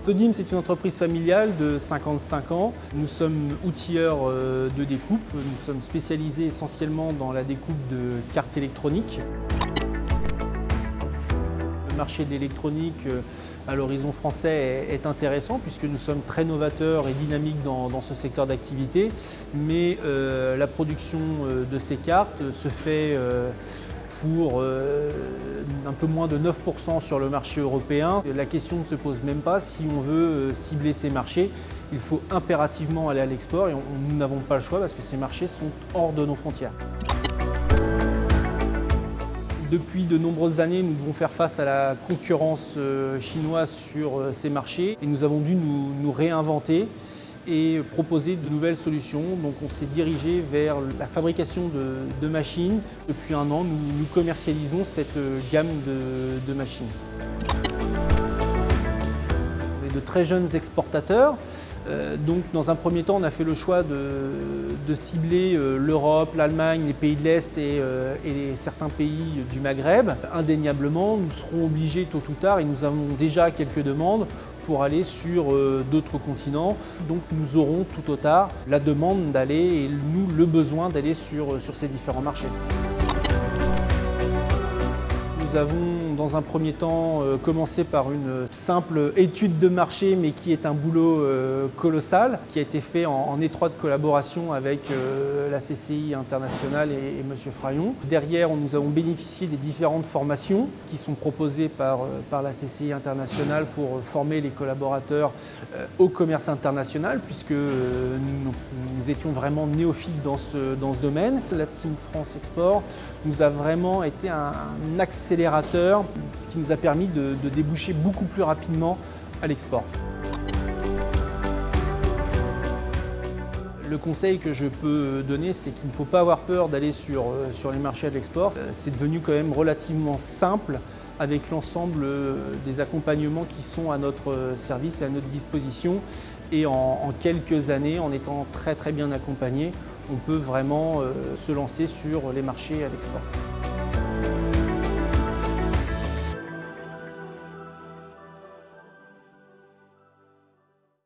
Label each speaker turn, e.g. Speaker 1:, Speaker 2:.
Speaker 1: Sodim, c'est une entreprise familiale de 55 ans. Nous sommes outilleurs de découpe. Nous sommes spécialisés essentiellement dans la découpe de cartes électroniques. Le marché de l'électronique à l'horizon français est intéressant puisque nous sommes très novateurs et dynamiques dans ce secteur d'activité. Mais la production de ces cartes se fait pour un peu moins de 9% sur le marché européen. La question ne se pose même pas. Si on veut cibler ces marchés, il faut impérativement aller à l'export et nous n'avons pas le choix parce que ces marchés sont hors de nos frontières. Depuis de nombreuses années, nous devons faire face à la concurrence chinoise sur ces marchés et nous avons dû nous réinventer et proposer de nouvelles solutions. Donc on s'est dirigé vers la fabrication de machines. Depuis un an, nous commercialisons cette gamme de machines. On est de très jeunes exportateurs. Donc dans un premier temps, on a fait le choix de cibler l'Europe, l'Allemagne, les pays de l'Est et certains pays du Maghreb. Indéniablement, nous serons obligés tôt ou tard, et nous avons déjà quelques demandes, pour aller sur d'autres continents. Donc nous aurons tout au tard la demande d'aller et nous le besoin d'aller sur ces différents marchés. Nous avons dans un premier temps commencé par une simple étude de marché, mais qui est un boulot colossal, qui a été fait en étroite collaboration avec la CCI internationale et M. Frayon. Derrière, nous avons bénéficié des différentes formations qui sont proposées par la CCI internationale pour former les collaborateurs au commerce international, puisque nous étions vraiment néophytes dans ce domaine. La Team France Export nous a vraiment été un accélérateur, ce qui nous a permis de déboucher beaucoup plus rapidement à l'export. Le conseil que je peux donner, c'est qu'il ne faut pas avoir peur d'aller sur les marchés de l'export. C'est devenu quand même relativement simple avec l'ensemble des accompagnements qui sont à notre service et à notre disposition. Et en quelques années, en étant très bien accompagné, on peut vraiment se lancer sur les marchés à l'export.